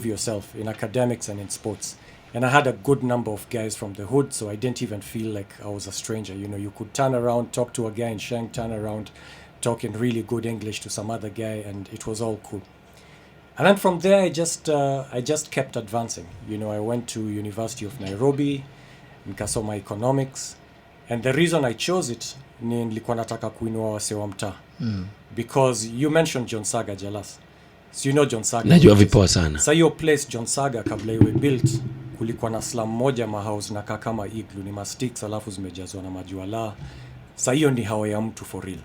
yourself in academics and in sports. And I had a good number of guys from the hood, so I didn't even feel like I was a stranger. You could turn around, talk to a guy in Sheng, turn around, talk in really good English to some other guy, and it was all cool. And then from there, I just kept advancing. I went to University of Nairobi, nikasoma economics, and the reason I chose it ni nilikuwa nataka kuinua wase wa mtaa. Because you mentioned John Saga Jalas. So you know John Saga. Najua vipoa sana. Sa hiyo place John Saga kabla iwe built, kulikuwa na slum moja mahouse na kama igloo, ni masticks alafu zimejazwa na majuala. Sa hiyo ni hao ya mtu for real.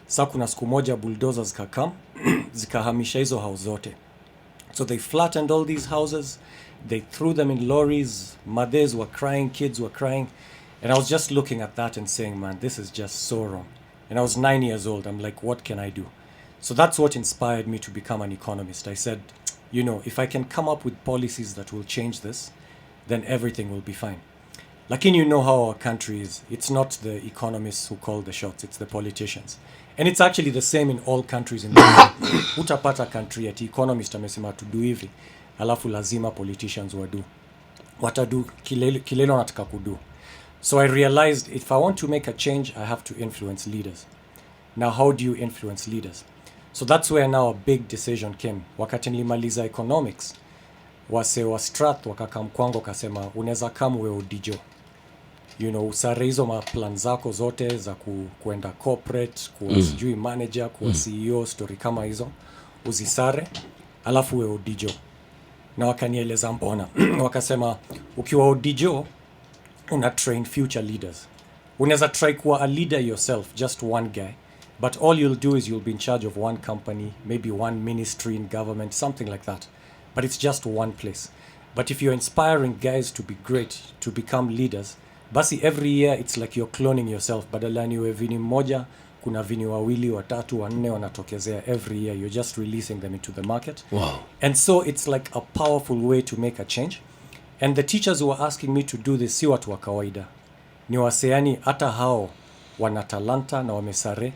Sa kuna siku moja bulldozers zikakam zikahamisha hizo house zote. So they flattened all these houses, they threw them in lorries, mothers were crying, kids were crying, and I was just looking at that and saying, man, this is just so wrong. And I was 9 years old. I'm like, what can I do? So that's what inspired me to become an economist. I said, if I can come up with policies that will change this, then everything will be fine. Lakini you know how our country is. It's not the economists who call the shots, it's the politicians. And it's actually the same in all countries in the world. Utapata country ati economist amesema to do hivi, alafu lazima politicians watadu kilelo nataka kudu. So I realized if I want to make a change, I have to influence leaders. Now, how do you influence leaders? So that's where now a big decision came. Wakati nilimaliza economics, wase wa Strath wakakam kwangu kasema unaweza kama wewe udijo. Usare hizo maplan zako zote za kuenda corporate, kuwa sijui manager, kuwa CEO, story kama hizo, uzisare, alafu wewe udijo. Na wakanieleza mbona. Wakasema ukiwa udijo, una train future leaders. Unaweza try kuwa a leader yourself, just one guy. But all you'll do is you'll be in charge of one company, maybe one ministry in government, something like that. But it's just one place. But if you're inspiring guys to be great, to become leaders, basi every year it's like you're cloning yourself. Badala niwe vini moja, kuna vini wawili, watatu, wanne wanatokezea every year. You're just releasing them into the market. Wow. And so it's like a powerful way to make a change. And the teachers who were asking me to do this, si watu wa kawaida. Ni waseani hata hao wana talanta na wamesare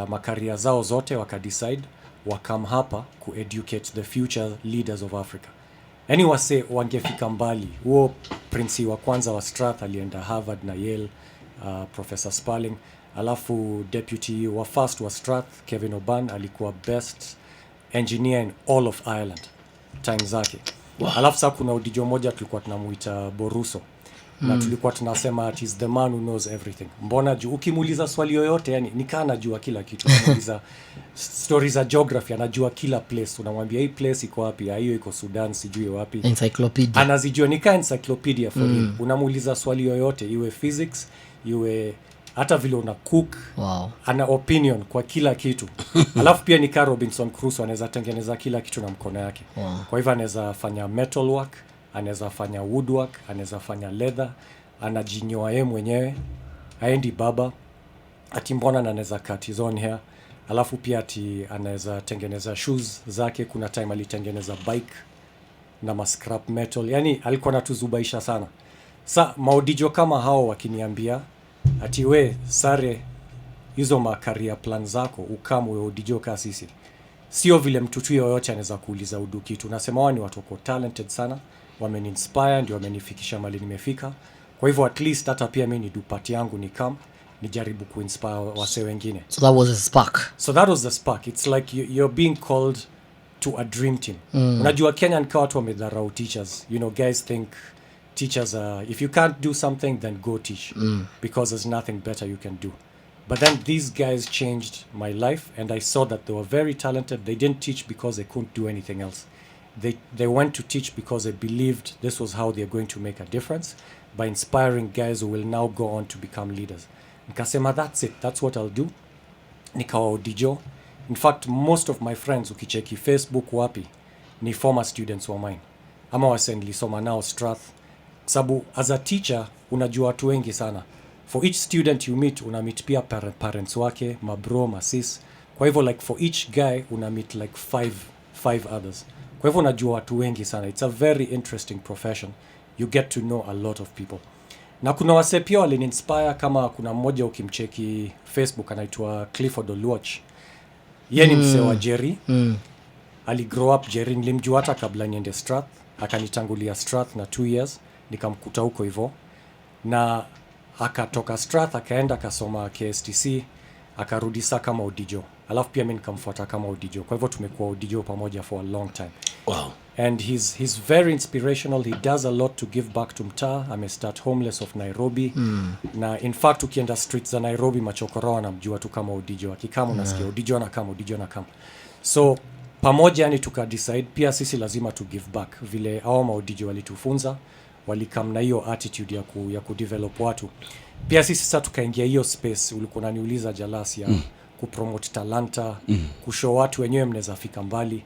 makaria zao zote wakadecide wakam hapa kueducate the future leaders of Africa. Yani wase wangefika mbali. Huo prinsi wa kwanza wa Strath alienda Harvard na Yale, Professor Sparling. Alafu deputy wa first wa Strath, Kevin Oban, alikuwa best engineer in all of Ireland time zake. Wow. Alafu sasa kuna udijo moja tulikuwa tunamuita Boruso. Na tulikuwa tunasema it is the man who knows everything. Mbona ukimuuliza swali yoyote, yani nikaa anajua kila kitu. Unamuuliza stories za geography, anajua kila place. Unamwambia hii place iko wapi? Hiyo iko Sudan, sijui wapi. Encyclopedia. Anazijua, nikaa encyclopedia for him. Unamuuliza swali yoyote, iwe physics, iwe hata vile una cook. Wow. Ana opinion kwa kila kitu. Alafu pia nikaa Robinson Crusoe, anaweza tengeneza kila kitu na mkono yake. Wow. Kwa hivyo anaweza fanya metal work, anaweza fanya woodwork, anaweza fanya leather, anajinyoa yeye mwenyewe, haendi baba, ati mbona anaweza cut his own hair, alafu pia ati anaweza tengeneza shoes zake. Kuna time alitengeneza bike na scrap metal, yani alikuwa anatuzubaisha sana. Sa maudijo kama hao wakiniambia ati we sare hizo career plan zako ukamu we udijo ka sisi, sio vile mtutu yoyote anaweza kuuliza udu kitu. Nasema wao ni watu wako talented sana, wameni-inspire, ndio wamenifikisha mali nimefika. Kwa hivyo at least hata pia mimi ni dupati yangu ni come nijaribu kuinspire wase wengine. So that was a spark. So that was the spark. It's like you're being called to a dream team. Unajua Kenya ni watu wamedharau teachers. Guys think teachers are, if you can't do something then go teach. Because there's nothing better you can do. But then these guys changed my life, and I saw that they were very talented. They didn't teach because they couldn't do anything else. They went to teach because they believed this was how they're going to make a difference by inspiring guys who will now go on to become leaders. Nikasema that's it, that's what I'll do. Nikawa udijo. In fact, most of my friends ukicheki Facebook wapi ni former students wa mine. Ama wase nilisoma nao Strath. Sabu as a teacher unajua watu wengi sana. For each student you meet, una meet pia parents wake, mabro, masis. Kwa hivyo like for each guy una meet like five others. Kwa hivyo unajua watu wengi sana. It's a very interesting profession. You get to know a lot of people. Na kuna wase pia walini-inspire, kama kuna mmoja ukimcheki Facebook anaitwa Clifford Oluoch. Yeye ni msee wa Jerry. aligrow up Jerry. Nilimjua hata kabla niende Strath, akanitangulia Strath na 2 years, nikamkuta huko hivyo, na akatoka Strath akaenda akasoma KSTC, akarudi saa kama Odijo, alafu pia mimi nikamfuata kama Odijo. Kwa hivyo tumekuwa Odijo pamoja for a long time. Wow. And he's very inspirational. He does a lot to give back to mtaa. Amestart homeless of Nairobi. Na in fact ukienda streets za Nairobi machokoro anamjua tu kama Odijo. Akikama unasikia Odijo na kama. So pamoja yani tukadecide pia sisi lazima to give back. Vile hao Odijo walitufunza, walikam na hiyo attitude ya kudevelop watu. Pia sisi sasa tukaingia hiyo space ulikuwa unaniuliza Jalas ya kupromote talanta, kushow watu wenyewe mnaweza fika mbali.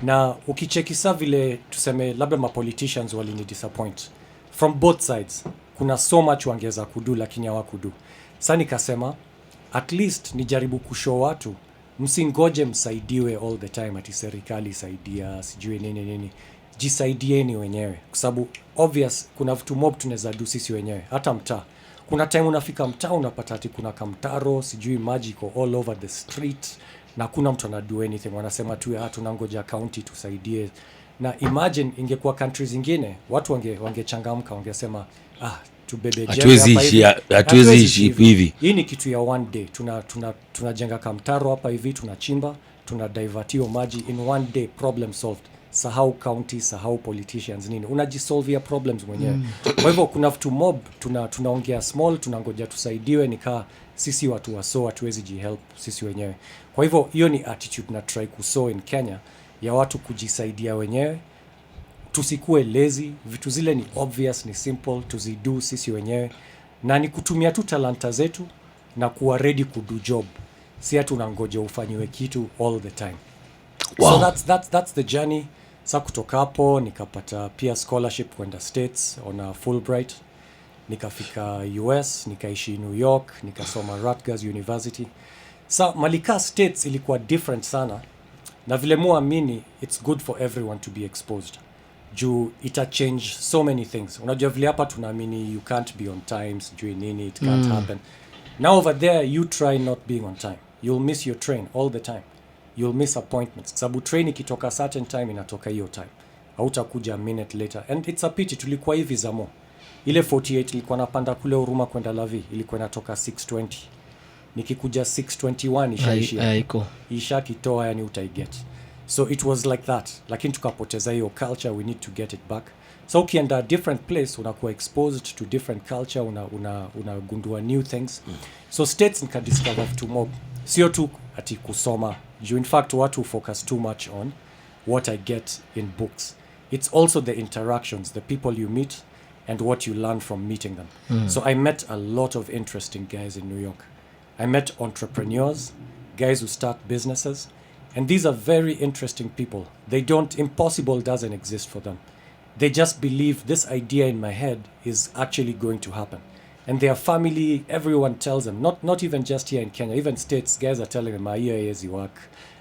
Na ukicheki saa vile tuseme labda politicians walini disappoint from both sides, kuna so much wangeza kudu lakini hawakudu. Sasa nikasema at least nijaribu kushow watu, msingoje msaidiwe all the time ati serikali isaidia sijui nini, jisaidieni wenyewe, kwa sababu obvious kuna vitu mob tunaweza do sisi wenyewe. Hata mtaa kuna time unafika mtaa unapata ati kuna kamtaro sijui maji iko all over the street na kuna mtu ana do anything, wanasema tu tunangoja county tusaidie. Na imagine ingekuwa countries zingine watu wangechangamka, wangesema tubebe hatuwezi ishi hivi. Hii ni kitu ya one day, tunajenga kamtaro hapa hivi, tunachimba, tuna divertio maji in one day, problem solved. Sahau county, sahau politicians nini, unajisolve problems mwenyewe. Kwa hivyo kuna vitu mob tunaongea small, tunangoja tusaidiwe, nikaa sisi watu waso hatuwezi jihelp sisi wenyewe. Kwa hivyo hiyo ni attitude na try kuso in Kenya ya watu kujisaidia wenyewe. Tusikue lazy, vitu zile ni obvious, ni simple, tuzidu sisi wenyewe, na ni kutumia tu talanta zetu na kuwa ready kudu job, si ati unangoja ufanyiwe kitu all the time. Wow. So that's the journey. Sa kutoka hapo nikapata pia scholarship kwenda States on a Fulbright, nikafika US, nikaishi New York, nikasoma Rutgers University. Sa Malika States ilikuwa different sana, na vile muamini it's good for everyone to be exposed. Juu ita change so many things. Unajua vile hapa tunaamini you can't be on time, sijui nini, it can't happen. Now over there you try not being on time. You'll miss your train all the time. You'll miss appointments. Sababu train ikitoka certain time inatoka hiyo time. Hautakuja a minute later. And it's a pity, tulikuwa hivi zamo. Ile 48 ilikuwa napanda kule Huruma kwenda Lavi, ilikuwa inatoka 6:20. Nikikuja 6:21 ishaishia. Isha kitoa yani utaiget. So it was like that. Lakini tukapoteza hiyo culture, we need to get it back. So ukienda different place unakuwa exposed to different culture, unagundua new things. So States nikadiscover vitu mob. Sio tu ati kusoma. In fact watu focus too much on what I get in books. It's also the interactions, the people you meet and what you learn from meeting them. So I met a lot of interesting guys in New York. I met entrepreneurs, guys who start businesses, and these are very interesting people. Impossible doesn't exist for them. They just believe this idea in my head is actually going to happen. And their family, everyone tells them, not even just here in Kenya, even States, guys are telling them, hiyo haiwezi work,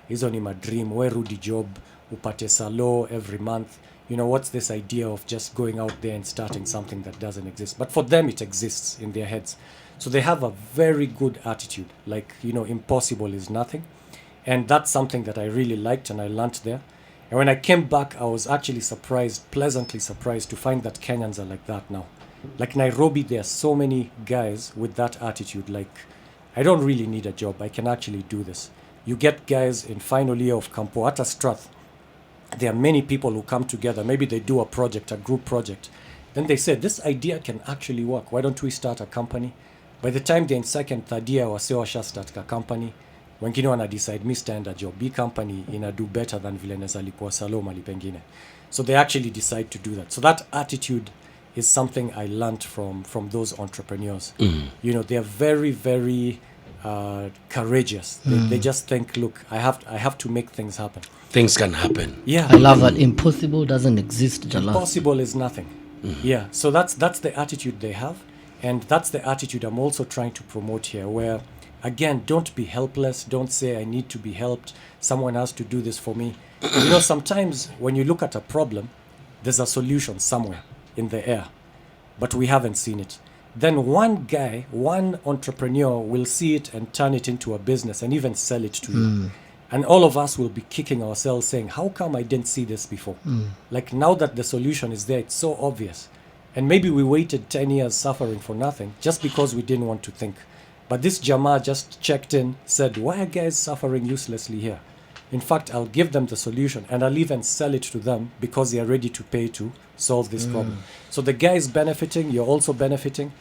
hizo ni madream, we rudi job, upate salo every month. You know, what's this idea of just going out there and starting something that doesn't exist? But for them, it exists in their heads. So they have a very good attitude, like, impossible is nothing. And that's something that I really liked and I learned there. And when I came back, I was actually pleasantly surprised to find that Kenyans are like that now. Like Nairobi, there are so many guys with that attitude, like, I don't really need a job, I can actually do this. You get guys in final year of Campo, at Strath, there are many people who come together, maybe they do a group project, then they say, this idea can actually work, why don't we start a company? By the time they're in second, third year, washa start a company, wengine wana decide, mi stand a job, B company ina do better than vile neza lipua saloma lipengine. So they actually decide to do that. So that attitude is something I learned from those entrepreneurs. They are very, very courageous. They just think, look, I have to make things happen. Things can happen. Yeah, I love that. Impossible doesn't exist. Impossible is nothing. Yeah, so that's the attitude they have, and that's the attitude I'm also trying to promote here. Where, again, don't be helpless. Don't say I need to be helped. Someone has to do this for me. Sometimes when you look at a problem, there's a solution somewhere in the air, but we haven't seen it. Then one entrepreneur will see it and turn it into a business and even sell it to you. And all of us will be kicking ourselves saying, how come I didn't see this before? Like now that the solution is there, it's so obvious. And maybe we waited 10 years suffering for nothing just because we didn't want to think. But this Jama just checked in, said, why are guys suffering uselessly here? In fact, I'll give them the solution and I'll even sell it to them because they are ready to pay to solve this problem. So the guy is benefiting, you're also benefiting.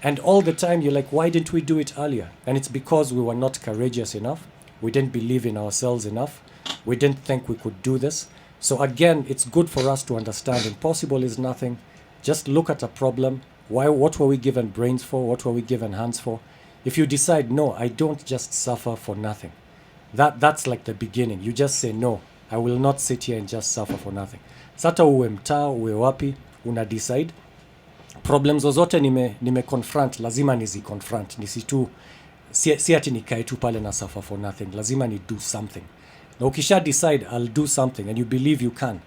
And all the time you're like, why didn't we do it earlier? And it's because we were not courageous enough. We didn't believe in ourselves enough. We didn't think we could do this. So again, it's good for us to understand impossible is nothing. Just look at a problem. What were we given brains for? What were we given hands for? If you decide, no, I don't just suffer for nothing. That's like the beginning. You just say, no, I will not sit here and just suffer for nothing. Sata uwe mtaa, uwe wapi, una decide. Problems zozote nime confront, lazima nizi confront. Si ati nikae tu pale na suffer for nothing. Lazima ni do something. Na ukisha decide, I'll do something and you believe you can,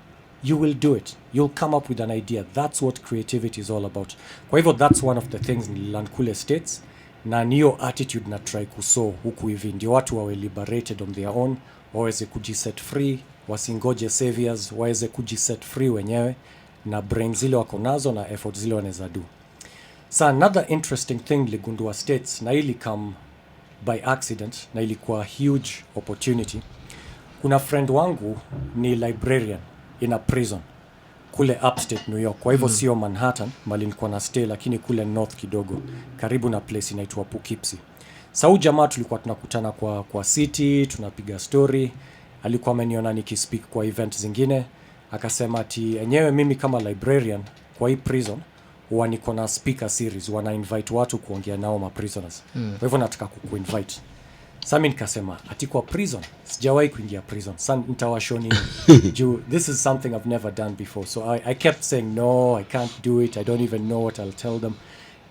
you will do it. You'll come up with an idea. That's what creativity is all about. Kwa hivyo, that's one of the things nililearn kule States. Na niyo attitude na try kuso huku hivi ndio watu wawe liberated on their own, waweze kujiset free, wasingoje saviors, waweze kujiset free wenyewe na brain zile wako nazo na effort zile wanaweza do. So another interesting thing ligundua States, na ili come by accident na ilikuwa huge opportunity. Kuna friend wangu ni librarian in a prison kule upstate New York. Kwa hivyo sio Manhattan, mali nilikuwa na stay, lakini kule north kidogo, karibu na place inaitwa Poughkeepsie. Sau jamaa tulikuwa tunakutana kwa city, tunapiga story. Alikuwa ameniona nikispeak kwa event zingine. Akasema ati enyewe mimi kama librarian kwa hii prison huwa niko na speaker series, wana invite watu kuongea nao ma prisoners. Kwa hivyo nataka kukuinvite. Sasa mimi nikasema ati kwa prison, sijawahi kuingia prison. Sasa nitawashow nini? This is something I've never done before. So I kept saying no, I can't do it. I don't even know what I'll tell them.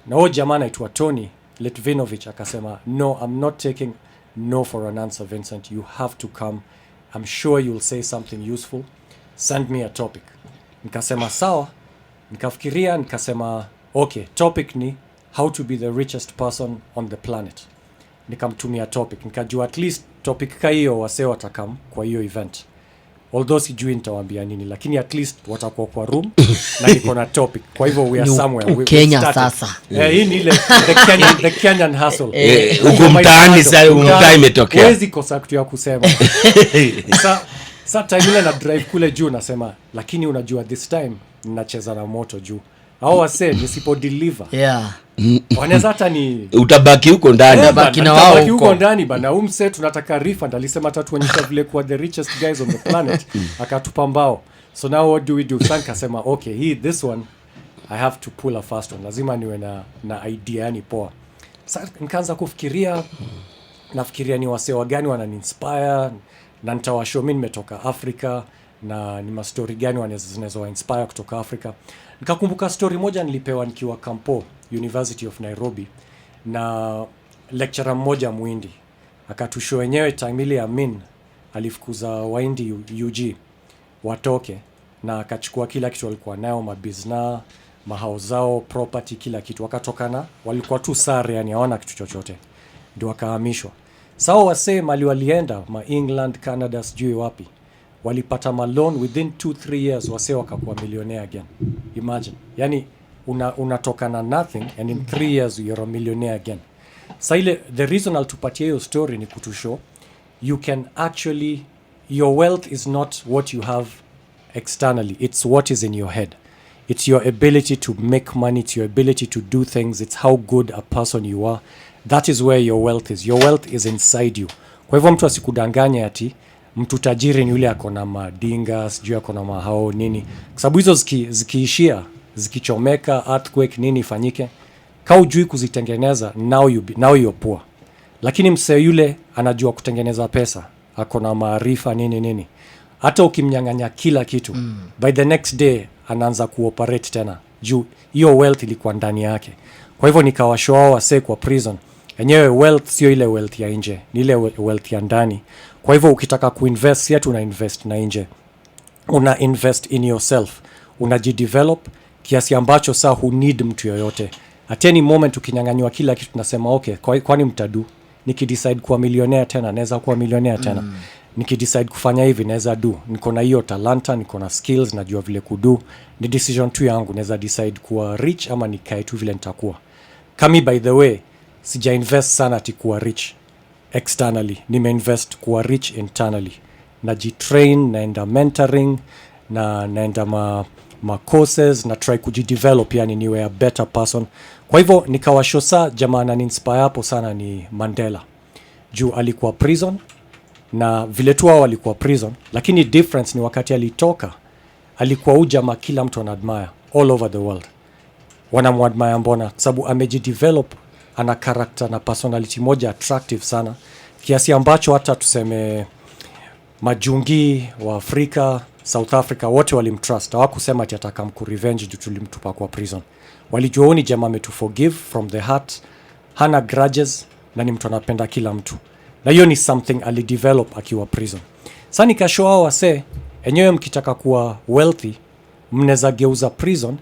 Na huyo jamaa anaitwa Tony Litvinovich akasema, no, I'm not taking no for an answer, Vincent. You have to come. I'm sure you'll say something useful. Send me a topic. Nikasema sawa. Nikafikiria, nikasema okay, topic ni how to be the richest person on the planet. Nikamtumia topic, nikajua at least topic ka hiyo wasee watakam kwa hiyo event. Although sijui nitawaambia nini, lakini at least watakuwa kwa room na niko na topic. Kwa hivyo we are somewhere. Kenya sasa. Hii ni ile the Kenyan hustle. Huko mtaani sasa mtaa imetokea. Huwezi kosa kitu ya kusema. Sasa time ile na drive kule juu nasema, lakini unajua this time ninacheza na moto juu. Hao wasee nisipo deliver. Yeah. Wanaweza hata ni utabaki huko ndani. Utabaki na wao huko ndani bana. Umse tunataka refund, alisema tatuonyesha vile kwa the richest guys on the planet, akatupa mbao. So now what do we do? Sanka kasema okay, this one I have to pull a fast one. Lazima niwe na idea yani poa. Sasa nikaanza kufikiria, nafikiria ni wasee wagani wanani-inspire na nitawashow mimi nimetoka Africa na ni story gani wanaweza inspire kutoka Africa. Nikakumbuka story moja nilipewa nikiwa Campo University of Nairobi na lecturer mmoja Muhindi. Akatushow wenyewe time ile Amin alifukuza Wahindi UG watoke na akachukua kila kitu walikuwa nayo, mabizna, mahao zao, property, kila kitu. Wakatokana, walikuwa tu sare, yani hawana kitu chochote. Ndio wakahamishwa. Sawa wasee mali walienda ma England, Canada, sijui wapi. Walipata loan within 2-3 years, wasee wakakuwa millionaire again. Imagine. Yani unatokana nothing and in 3 years you're a millionaire again. Sa ile the reason I'll tupatia hiyo story ni kutushow you can actually, your wealth is not what you have externally, it's what is in your head. It's your ability to make money, it's your ability to do things, it's how good a person you are. That is where your wealth is. Your wealth is inside you. Kwa hivyo mtu asikudanganya ati mtu tajiri ni yule akona madinga, sijui akona mahao nini. Kwa sababu hizo zikiishia, zikichomeka, earthquake nini ifanyike, kama hujui kuzitengeneza, now you're poor. Lakini msee yule anajua kutengeneza pesa, akona maarifa nini. Hata ukimnyang'anya kila kitu, by the next day anaanza kuoperate tena. Juu hiyo wealth ilikuwa ndani yake. Kwa hivyo nikawashow wasee kwa prison. Enyewe wealth sio ile wealth ya nje, ni ile wealth ya ndani. Kwa hivyo ukitaka kuinvest, si ati una invest na nje. Una invest in yourself. Unajidevelop kiasi ambacho saa hu need mtu yoyote. At any moment ukinyang'anywa kila kitu tunasema okay, kwani mtadu? Nikidecide kuwa millionaire tena, naweza kuwa millionaire tena. nikidecide kufanya hivi naweza do, niko na hiyo talanta, niko na skills, najua vile kudu, ni decision tu yangu, naweza decide kuwa rich ama nikae tu vile nitakuwa. Kami by the way sija invest sana ati kuwa rich externally, nimeinvest kuwa rich internally. Najitrain, naenda mentoring, naenda ma courses, na try kujidevelop, yani niwe a better person. Kwa hivyo nikawashosa jamaa na inspire hapo sana ni Mandela. Juu alikuwa prison na vile tu wao walikuwa prison, lakini difference ni wakati alitoka alikuwa ujamaa kila mtu anadmire all over the world. Wanamwadmire mbona? Sababu amejidevelop, ana character na personality moja attractive sana, kiasi ambacho hata tuseme majungi wa Afrika, South Africa wote walimtrust. Hawakusema ati atakamku revenge juu tulimtupa kwa prison. Walijua ni jamaa ametu forgive from the heart, hana grudges na ni mtu anapenda kila mtu. Na hiyo ni something alidevelop akiwa prison. Sasa nikashow hao wase, enyewe mkitaka kuwa wealthy, mnaweza geuza prison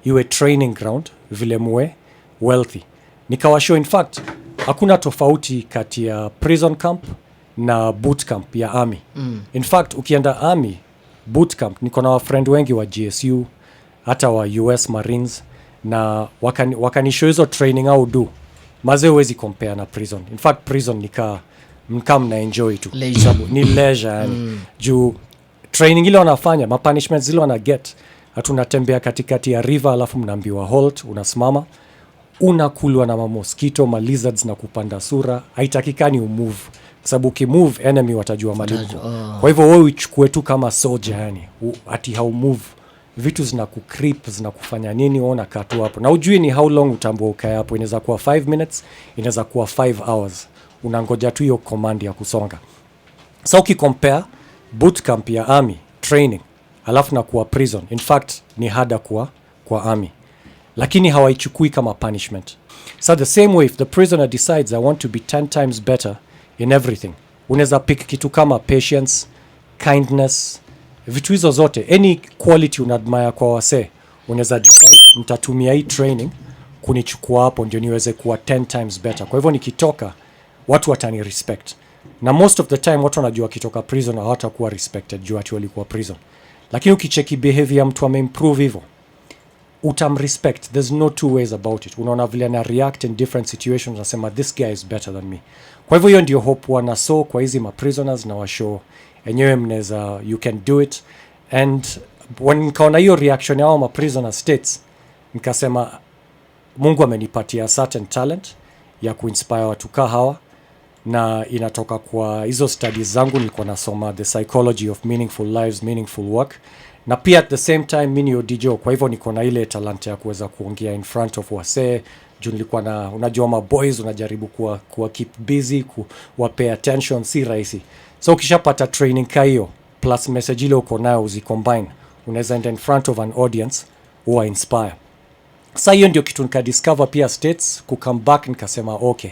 iwe training ground vile muwe wealthy. Nikawashow in fact hakuna tofauti kati ya prison camp na boot camp ya army. In fact ukienda army boot camp, niko na friend wengi wa GSU hata wa US Marines, na wakanishow hizo training au do maze huwezi compare na prison. In fact prison mkaa mna enjoy tu ni leisure yani. Juu training ile wanafanya, ma punishments zile wana get, hatunatembea katikati ya river alafu mnaambiwa halt, unasimama, unakulwa na mosquito, ma lizards na kupanda sura, haitakikani umove sababu ukimove enemy watajua malipo. Kwa hivyo wewe uchukue tu kama soldier yani, ati how move, vitu zinakucreep, zinakufanya nini, unaona katu hapo na ujui ni how long utambua ukae hapo. Inaweza kuwa 5 minutes, inaweza kuwa 5 hours, unangoja tu hiyo command ya kusonga. So ukicompare boot camp ya army training alafu na kuwa prison, in fact ni harder kwa army, lakini hawaichukui kama punishment. So the same way if the prisoner decides I want to be 10 times better in everything, unaweza pick kitu kama patience, kindness, vitu hizo zote, any quality unadmire kwa wase, unaweza decide nitatumia hii training kunichukua hapo ndio niweze kuwa 10 times better. Kwa hivyo nikitoka watu watani respect, na most of the time watu wanajua kitoka prison hawatakuwa respected juu ati walikuwa prison. Lakini ukicheki behavior mtu ameimprove hivyo, utamrespect. There's no two ways about it. Unaona vile na react in different situations, unasema this guy is better than me. Kwa hivyo hiyo ndio hope wanaso kwa hizi ma prisoners, na washow enyewe mnaweza, you can do it. And when nikaona hiyo reaction yao ma prisoner states, nikasema Mungu amenipatia certain talent ya kuinspire watu kaa hawa, na inatoka kwa hizo studies zangu nilikuwa nasoma the psychology of meaningful lives, meaningful work, na pia at the same time mimi ni DJ. Kwa hivyo niko na ile talent ya kuweza kuongea in front of wase, juu nilikuwa na, unajua ma boys unajaribu kuwa keep busy, kuwa pay attention, si rahisi. So ukishapata training ka hiyo plus message ile uko nayo uzicombine, unaweza enda in front of an audience uwa inspire. Sasa hiyo ndio kitu nikadiscover pia States, kukam back nikasema okay,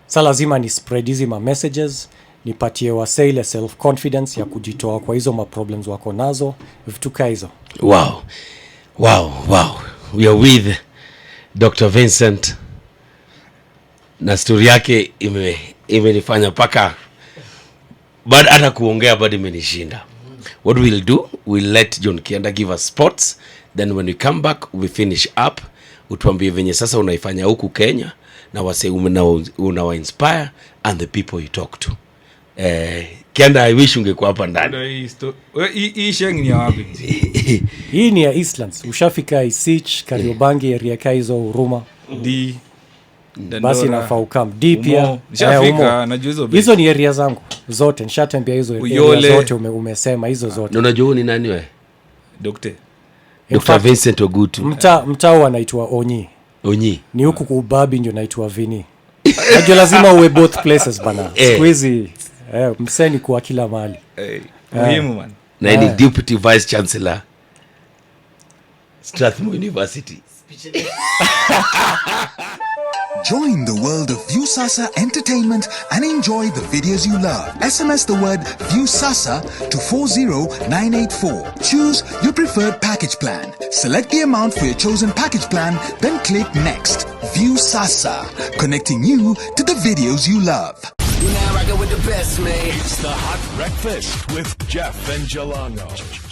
sasa lazima ni spread hizi ma messages, nipatie wase ile self confidence ya kujitoa kwa hizo ma problems wako nazo, vitu ka hizo. Wow. We are with Dr. Vincent, na story yake imenifanya paka bado hata kuongea bado imenishinda. What we'll do, we'll let John Kianda give us spots, then when we come back we finish up, utuambie venye sasa unaifanya huku Kenya na wase unawa inspire and the people you talk to. Kianda, I wish ungekuwa hapa ndani. Hii sheng ni ya wapi? Hii ni ya Eastlands. Ushafika Isich, Kariobangi, area ka hizo Huruma. Basi nafaa ukam. Pia. Nishafika, najua hizo. Hizo ni area zangu zote. Nishatembea hizo area zote umesema hizo zote. Na unajua ni nani wewe? Dr. Vincent Ogutu. Mtaa anaitwa Onyi. Ni huku kubabi ndio naitwa Vini. Najua lazima uwe both places bana. Siku hizi mseni kwa kila mahali. Muhimu man. Na ni Deputy Vice Chancellor Strathmore University. Join the world of Viusasa Entertainment and enjoy the videos you love. SMS the word Viusasa to 40984. Choose your preferred package plan. Select the amount for your chosen package plan, then click Next. Viusasa, connecting you to the videos you love. the best, man. It's the Hot Breakfast with Jeff and Jalango.